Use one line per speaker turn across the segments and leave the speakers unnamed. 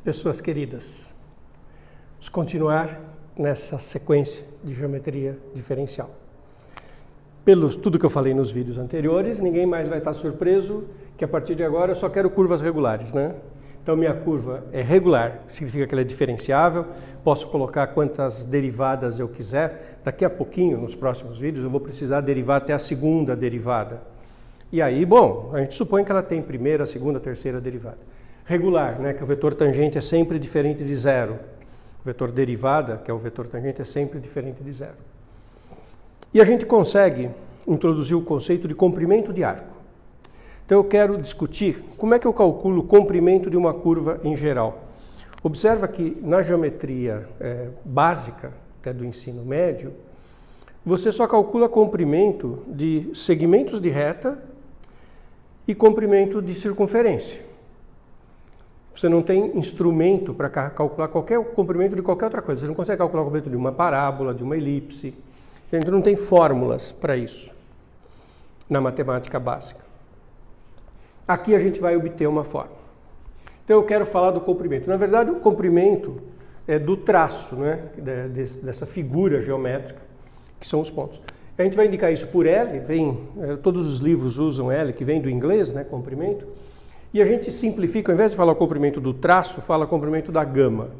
pessoas queridas. Vamos continuar nessa sequência de geometria diferencial. Pelo tudo que eu falei nos vídeos anteriores, ninguém mais vai estar surpreso que a partir de agora eu só quero curvas regulares, né? Então minha curva é regular, significa que ela é diferenciável, posso colocar quantas derivadas eu quiser. Daqui a pouquinho, nos próximos vídeos, eu vou precisar derivar até a segunda derivada. E aí, bom, a gente supõe que ela tem primeira, segunda, terceira derivada. Regular, né, que o vetor tangente é sempre diferente de zero. O vetor derivada, que é o vetor tangente, é sempre diferente de zero. E a gente consegue introduzir o conceito de comprimento de arco. Então eu quero discutir como é que eu calculo o comprimento de uma curva em geral. Observa que na geometria básica, até do ensino médio, você só calcula comprimento de segmentos de reta e comprimento de circunferência. Você não tem instrumento para calcular qualquer comprimento de qualquer outra coisa. Você não consegue calcular o comprimento de uma parábola, de uma elipse. A gente não tem fórmulas para isso na matemática básica. Aqui a gente vai obter uma fórmula. Então eu quero falar do comprimento. Na verdade, o comprimento é do traço, né, dessa figura geométrica, que são os pontos. A gente vai indicar isso por L, todos os livros usam L, que vem do inglês, né, comprimento. E a gente simplifica, ao invés de falar o comprimento do traço, fala o comprimento da gama.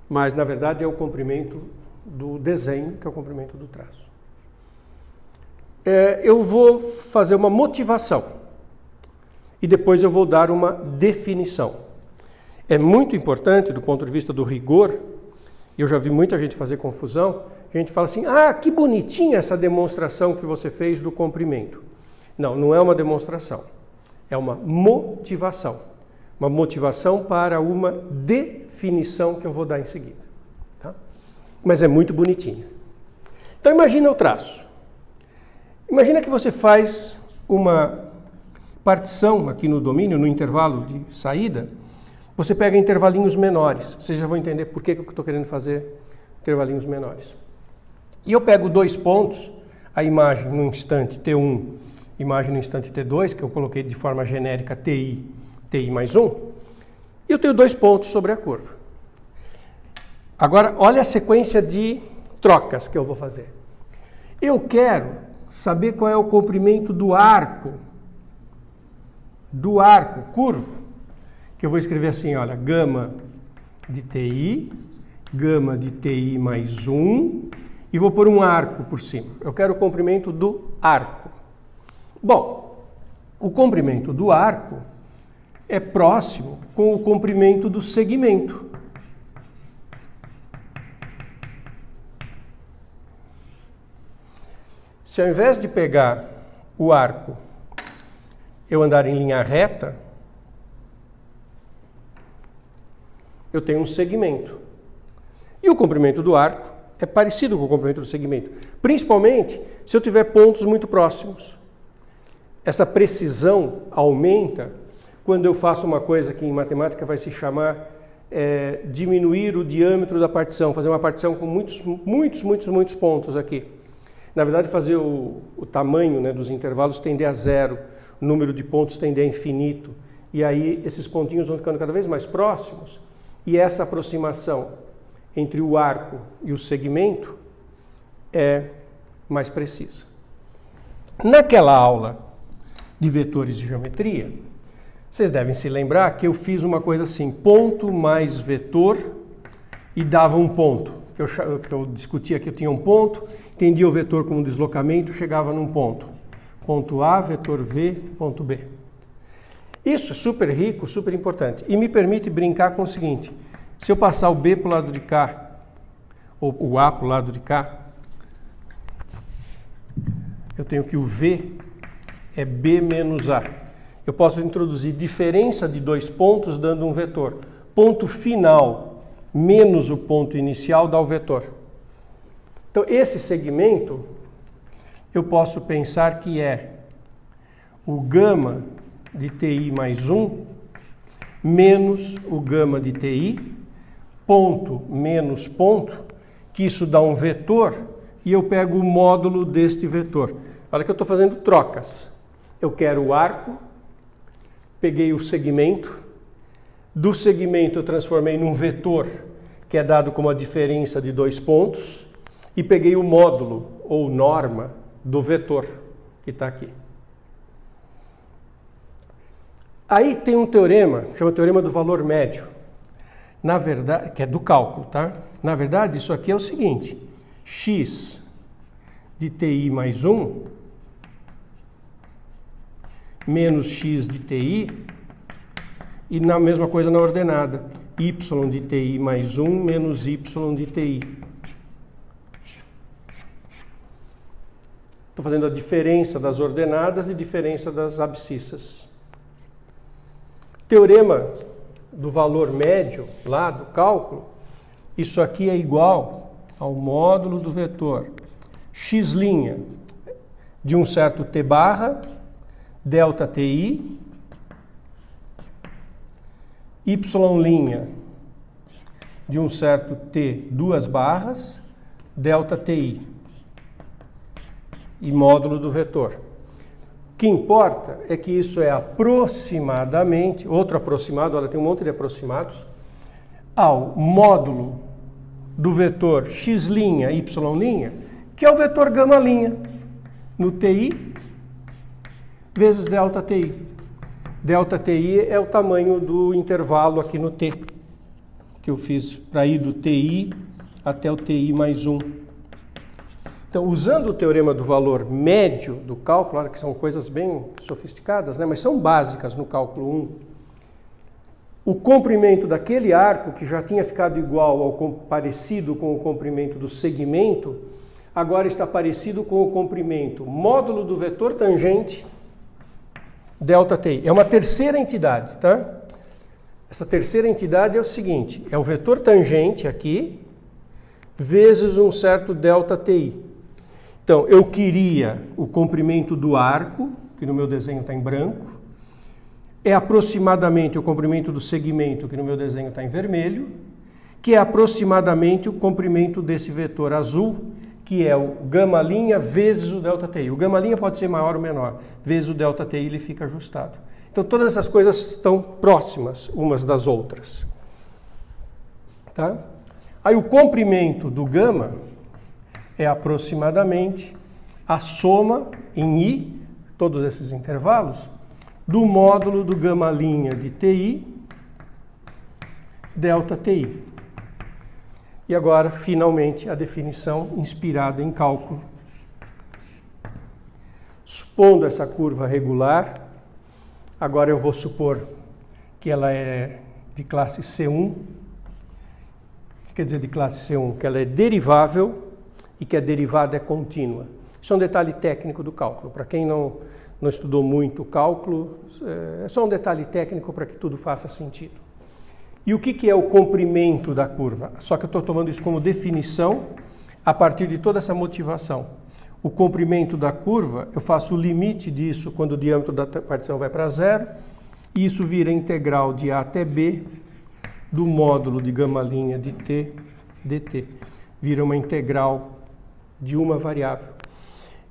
Mas, na verdade, é o comprimento do desenho, que é o comprimento do traço. Eu vou fazer uma motivação. E depois eu vou dar uma definição. É muito importante, do ponto de vista do rigor, e eu já vi muita gente fazer confusão, a gente fala assim, que bonitinha essa demonstração que você fez do comprimento. Não, não é uma demonstração, é uma motivação. Uma motivação para uma definição que eu vou dar em seguida. Tá? Mas é muito bonitinha. Então imagina o traço. Imagina que você faz uma partição aqui no domínio, no intervalo de saída, você pega intervalinhos menores. Vocês já vão entender por que eu estou querendo fazer intervalinhos menores. E eu pego dois pontos, a imagem no instante T1, imagem no instante T2, que eu coloquei de forma genérica TI, TI mais 1, e eu tenho dois pontos sobre a curva. Agora, olha a sequência de trocas que eu vou fazer. Eu quero saber qual é o comprimento do arco curvo, que eu vou escrever assim, olha, gama de TI mais 1, e vou pôr um arco por cima. Eu quero o comprimento do arco. Bom, o comprimento do arco é próximo com o comprimento do segmento. Se ao invés de pegar o arco eu andar em linha reta, eu tenho um segmento. E o comprimento do arco é parecido com o comprimento do segmento, principalmente se eu tiver pontos muito próximos. Essa precisão aumenta quando eu faço uma coisa que em matemática vai se chamar diminuir o diâmetro da partição, fazer uma partição com muitos pontos aqui. Na verdade, fazer o tamanho, né, dos intervalos tender a zero, o número de pontos tende a infinito, e aí esses pontinhos vão ficando cada vez mais próximos, e essa aproximação entre o arco e o segmento é mais precisa. Naquela aula de vetores de geometria, vocês devem se lembrar que eu fiz uma coisa assim, ponto mais vetor, e dava um ponto, que eu discutia que eu tinha um ponto, entendia o vetor como deslocamento, chegava num ponto. Ponto A, vetor V, ponto B. Isso é super rico, super importante. E me permite brincar com o seguinte. Se eu passar o B para o lado de cá, ou o A para o lado de cá, eu tenho que o V é B menos A. Eu posso introduzir diferença de dois pontos dando um vetor. Ponto final menos o ponto inicial dá o vetor. Então, esse segmento eu posso pensar que é o gama de TI mais 1 menos o gama de TI, ponto menos ponto, que isso dá um vetor, e eu pego o módulo deste vetor. Olha que eu estou fazendo trocas. Eu quero o arco, peguei o segmento, Do segmento eu transformei num vetor, que é dado como a diferença de dois pontos, e peguei o módulo, ou norma, do vetor, que está aqui. Aí tem um teorema, chama teorema do valor médio, na verdade, que é do cálculo, tá? Na verdade, isso aqui é o seguinte, x de ti mais 1 menos x de ti, e na mesma coisa na ordenada, y de ti mais 1 menos y de ti. Estou fazendo a diferença das ordenadas e diferença das abscissas. Teorema do valor médio, lá do cálculo, isso aqui é igual ao módulo do vetor x' de um certo t barra, delta ti, y' de um certo t duas barras, delta ti, e módulo do vetor. O que importa é que isso é aproximadamente, outro aproximado, olha, tem um monte de aproximados, ao módulo do vetor x', y', que é o vetor γ' no ti vezes delta ti. Delta ti é o tamanho do intervalo aqui no t, que eu fiz para ir do ti até o ti mais 1. Então, usando o teorema do valor médio do cálculo, claro que são coisas bem sofisticadas, né? Mas são básicas no cálculo 1. O comprimento daquele arco, que já tinha ficado igual ao parecido com o comprimento do segmento, agora está parecido com o comprimento módulo do vetor tangente delta ti. É uma terceira entidade, tá? Essa terceira entidade é o seguinte, é o vetor tangente aqui, vezes um certo delta ti. Então, eu queria o comprimento do arco, que no meu desenho está em branco, é aproximadamente o comprimento do segmento, que no meu desenho está em vermelho, que é aproximadamente o comprimento desse vetor azul, que é o γ' vezes o delta ti. O γ' pode ser maior ou menor, vezes o delta ti ele fica ajustado. Então, todas essas coisas estão próximas umas das outras. Tá? Aí o comprimento do γ é aproximadamente a soma em I, todos esses intervalos, do módulo do γ' de ti, delta ti. E agora, finalmente, a definição inspirada em cálculo. Supondo essa curva regular, agora eu vou supor que ela é de classe C1, quer dizer, de classe C1, que ela é derivável, e que a derivada é contínua. Isso é um detalhe técnico do cálculo. Para quem não estudou muito o cálculo, é só um detalhe técnico para que tudo faça sentido. E o que é o comprimento da curva? Só que eu estou tomando isso como definição a partir de toda essa motivação. O comprimento da curva, eu faço o limite disso quando o diâmetro da partição vai para zero, e isso vira integral de A até B do módulo de γ' de t dt. Vira uma integral de uma variável.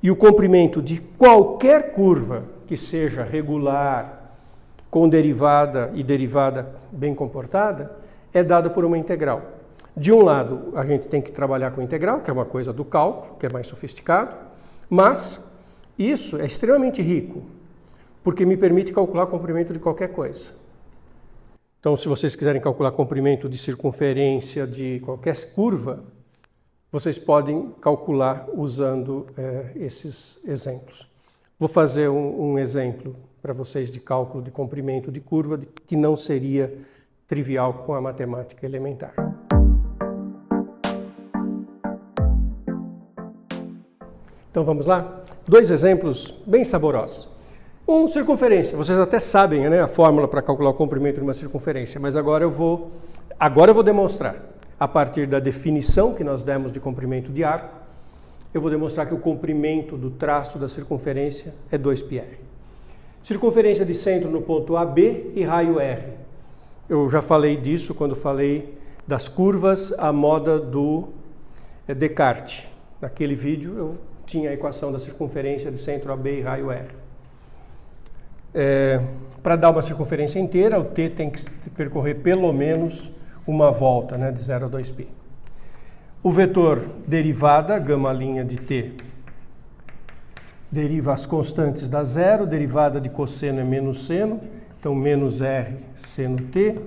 E o comprimento de qualquer curva que seja regular, com derivada e derivada bem comportada, é dada por uma integral. De um lado, a gente tem que trabalhar com integral, que é uma coisa do cálculo, que é mais sofisticado, mas isso é extremamente rico, porque me permite calcular o comprimento de qualquer coisa. Então, se vocês quiserem calcular comprimento de circunferência de qualquer curva, vocês podem calcular usando esses exemplos. Vou fazer um exemplo para vocês de cálculo de comprimento de curva que não seria trivial com a matemática elementar. Então vamos lá? Dois exemplos bem saborosos. Circunferência. Vocês até sabem, né, a fórmula para calcular o comprimento de uma circunferência, mas agora eu vou demonstrar. A partir da definição que nós demos de comprimento de arco, eu vou demonstrar que o comprimento do traço da circunferência é 2πr. Circunferência de centro no ponto AB e raio R. Eu já falei disso quando falei das curvas à moda do Descartes. Naquele vídeo eu tinha a equação da circunferência de centro AB e raio R. Para dar uma circunferência inteira, o t tem que percorrer pelo menos uma volta, né, de 0 a 2π. O vetor derivada, γ' de t, deriva as constantes da zero, derivada de cosseno é menos seno, então menos r seno t,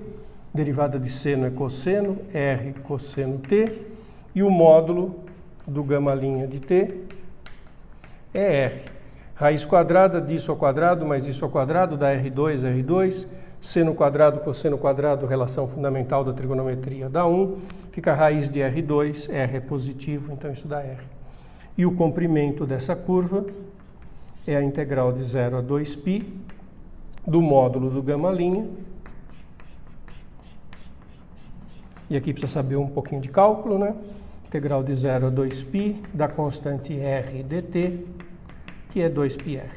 derivada de seno é cosseno, r cosseno t, e o módulo do γ' de t é r. Raiz quadrada disso ao quadrado mais isso ao quadrado dá R2, seno quadrado, cosseno quadrado, relação fundamental da trigonometria dá 1, fica a raiz de R2, R é positivo, então isso dá R. E o comprimento dessa curva é a integral de 0 a 2π do módulo do γ'. E aqui precisa saber um pouquinho de cálculo, né? Integral de 0 a 2π da constante R dt, que é 2πr.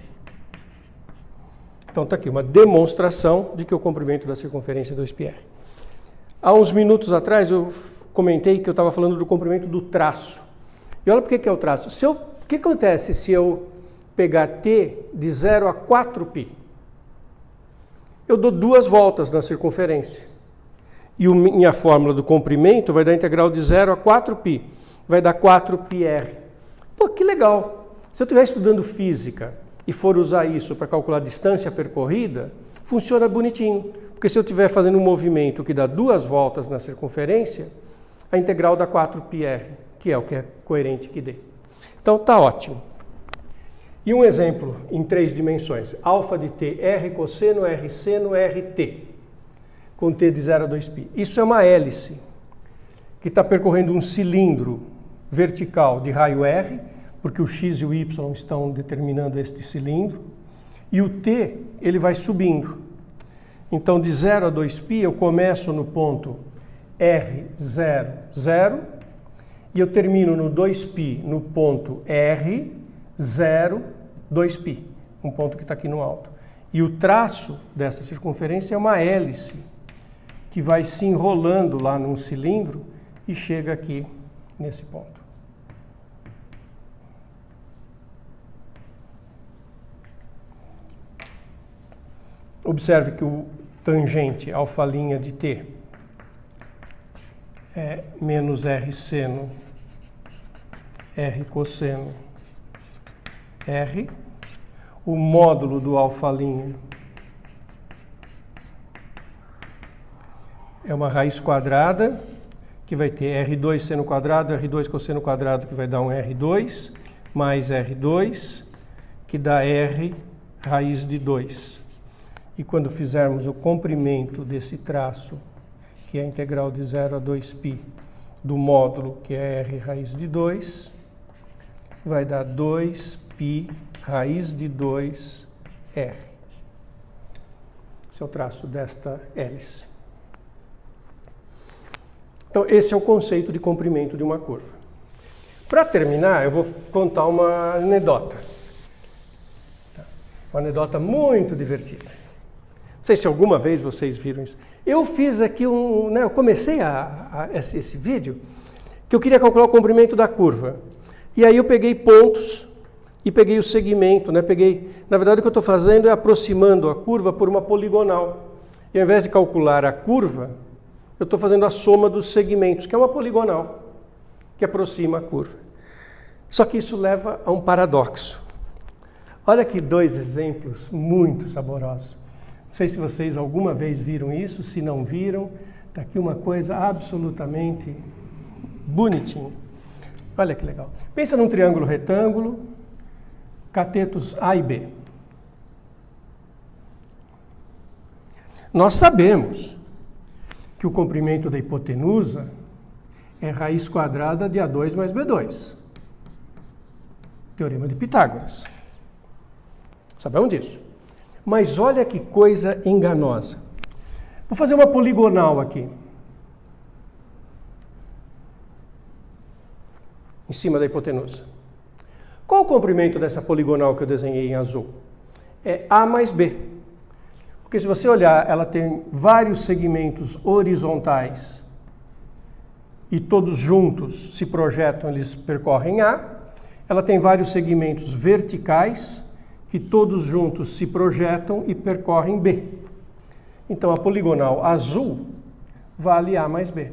Então está aqui uma demonstração de que o comprimento da circunferência é 2πr. Há uns minutos atrás eu comentei que eu estava falando do comprimento do traço. E olha por que é o traço. O que acontece se eu pegar t de 0 a 4π? Eu dou 2 voltas na circunferência. E minha fórmula do comprimento vai dar integral de 0 a 4π. Vai dar 4πr. Pô, que legal! Se eu estiver estudando física e for usar isso para calcular a distância percorrida, funciona bonitinho. Porque se eu estiver fazendo um movimento que dá 2 voltas na circunferência, a integral dá 4πr, que é o que é coerente que dê. Então tá ótimo. E um exemplo em 3 dimensões. Alfa de t, r cosseno, r seno, rt, com t de 0 a 2π. Isso é uma hélice que está percorrendo um cilindro vertical de raio r, porque o x e o y estão determinando este cilindro, e o t ele vai subindo. Então, de 0 a 2π, eu começo no ponto R0, 0, e eu termino no 2π no ponto R0, 2π, um ponto que está aqui no alto. E o traço dessa circunferência é uma hélice, que vai se enrolando lá num cilindro e chega aqui nesse ponto. Observe que o tangente alfa' de t é menos r seno, r cosseno, r. O módulo do alfa' é uma raiz quadrada, que vai ter R2 seno quadrado, R2 cosseno quadrado, que vai dar um R2, mais R2, que dá R raiz de 2. E quando fizermos o comprimento desse traço, que é a integral de 0 a 2π do módulo, que é R raiz de 2, vai dar 2π raiz de 2R. Esse é o traço desta hélice. Então, esse é o conceito de comprimento de uma curva. Para terminar, eu vou contar uma anedota. Uma anedota muito divertida. Não sei se alguma vez vocês viram isso. Eu fiz aqui eu comecei esse vídeo que eu queria calcular o comprimento da curva. E aí eu peguei pontos e peguei o segmento, né? Na verdade, o que eu estou fazendo é aproximando a curva por uma poligonal. E ao invés de calcular a curva, eu estou fazendo a soma dos segmentos, que é uma poligonal, que aproxima a curva. Só que isso leva a um paradoxo. Olha aqui 2 exemplos muito saborosos. Não sei se vocês alguma vez viram isso, se não viram, está aqui uma coisa absolutamente bonitinha. Olha que legal. Pensa num triângulo retângulo, catetos A e B. Nós sabemos que o comprimento da hipotenusa é raiz quadrada de A2 mais B2. Teorema de Pitágoras. Sabemos disso. Mas olha que coisa enganosa. Vou fazer uma poligonal aqui. Em cima da hipotenusa. Qual o comprimento dessa poligonal que eu desenhei em azul? É A mais B. Porque se você olhar, ela tem vários segmentos horizontais e todos juntos se projetam, eles percorrem A. Ela tem vários segmentos verticais, que todos juntos se projetam e percorrem B. Então, a poligonal azul vale A mais B.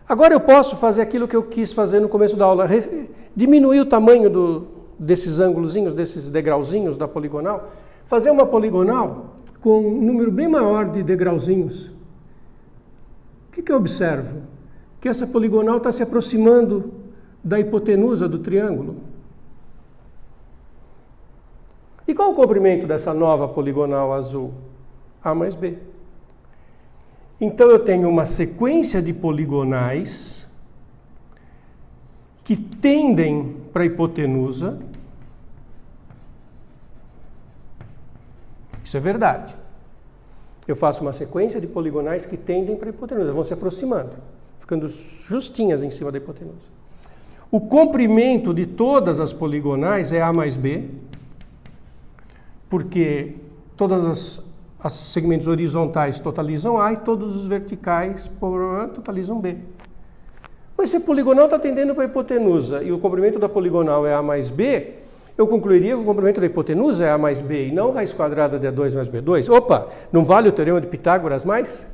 Agora eu posso fazer aquilo que eu quis fazer no começo da aula, diminuir o tamanho desses ângulozinhos, desses degrauzinhos da poligonal, fazer uma poligonal com um número bem maior de degrauzinhos. O que eu observo? Que essa poligonal está se aproximando da hipotenusa do triângulo. E qual o comprimento dessa nova poligonal azul? A mais B. Então eu tenho uma sequência de poligonais que tendem para a hipotenusa. Isso é verdade. Eu faço uma sequência de poligonais que tendem para a hipotenusa, vão se aproximando, ficando justinhas em cima da hipotenusa. O comprimento de todas as poligonais é A mais B, porque todas as segmentos horizontais totalizam A e todos os verticais totalizam B. Mas se a poligonal está tendendo para a hipotenusa e o comprimento da poligonal é A mais B, eu concluiria que o comprimento da hipotenusa é A mais B e não raiz quadrada de A2 mais B2. Opa, não vale o teorema de Pitágoras mais?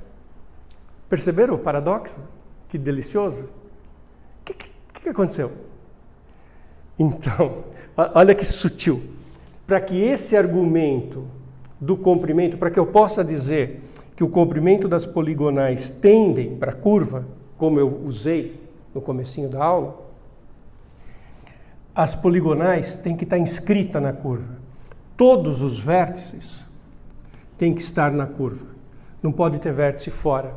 Perceberam o paradoxo? Que delicioso. O que aconteceu? Então, olha que sutil. Para que esse argumento do comprimento, para que eu possa dizer que o comprimento das poligonais tendem para a curva, como eu usei no comecinho da aula, as poligonais têm que estar inscritas na curva. Todos os vértices têm que estar na curva. Não pode ter vértice fora.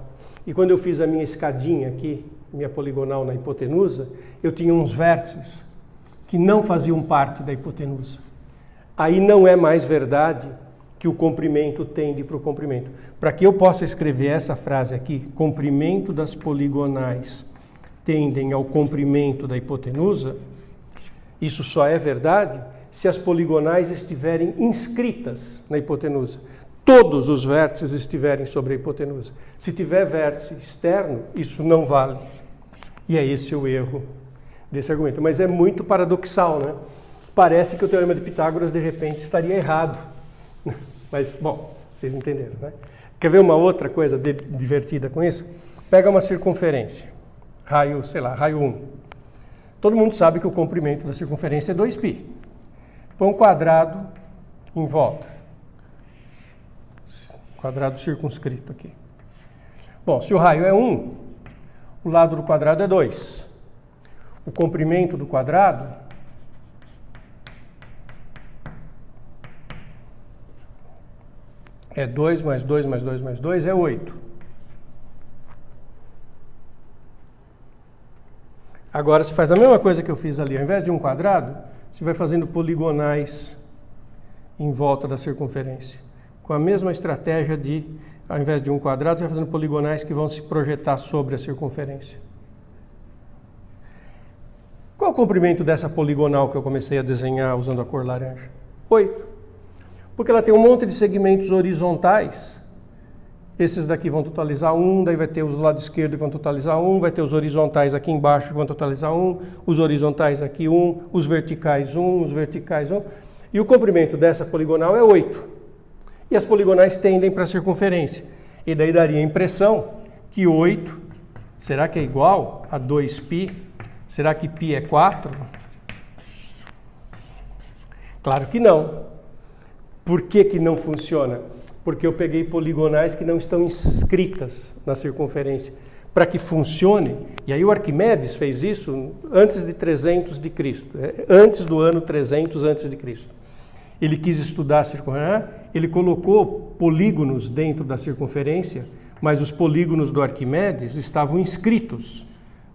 E quando eu fiz a minha escadinha aqui, minha poligonal na hipotenusa, eu tinha uns vértices que não faziam parte da hipotenusa. Aí não é mais verdade que o comprimento tende para o comprimento. Para que eu possa escrever essa frase aqui, comprimento das poligonais tendem ao comprimento da hipotenusa, isso só é verdade se as poligonais estiverem inscritas na hipotenusa. Todos os vértices estiverem sobre a hipotenusa. Se tiver vértice externo, isso não vale. E é esse o erro desse argumento. Mas é muito paradoxal, né? Parece que o teorema de Pitágoras, de repente, estaria errado. Mas, bom, vocês entenderam, né? Quer ver uma outra coisa divertida com isso? Pega uma circunferência, raio, sei lá, raio 1. Todo mundo sabe que o comprimento da circunferência é 2π. Põe um quadrado em volta. Quadrado circunscrito aqui. Bom, se o raio é 1, o lado do quadrado é 2. O comprimento do quadrado é 2 mais 2 mais 2 mais 2 é 8. Agora, você faz a mesma coisa que eu fiz ali. Ao invés de um quadrado, você vai fazendo poligonais em volta da circunferência. Com a mesma estratégia de, ao invés de um quadrado, você vai fazendo poligonais que vão se projetar sobre a circunferência. Qual o comprimento dessa poligonal que eu comecei a desenhar usando a cor laranja? 8. Porque ela tem um monte de segmentos horizontais. Esses daqui vão totalizar 1, daí vai ter os do lado esquerdo que vão totalizar 1, vai ter os horizontais aqui embaixo que vão totalizar 1, os horizontais aqui 1, os verticais 1, os verticais 1. E o comprimento dessa poligonal é 8. E as poligonais tendem para a circunferência. E daí daria a impressão que 8, será que é igual a 2π? Será que π é 4? Claro que não. Por que não funciona? Porque eu peguei poligonais que não estão inscritas na circunferência. Para que funcione, e aí o Arquimedes fez isso antes de 300 de Cristo, antes do ano 300 antes de Cristo. Ele quis estudar a circunferência, ele colocou polígonos dentro da circunferência, mas os polígonos do Arquimedes estavam inscritos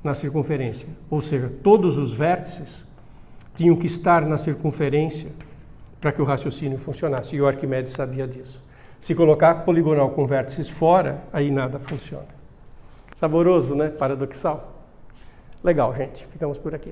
na circunferência. Ou seja, todos os vértices tinham que estar na circunferência para que o raciocínio funcionasse, e o Arquimedes sabia disso. Se colocar poligonal com vértices fora, aí nada funciona. Saboroso, né? Paradoxal. Legal, gente. Ficamos por aqui.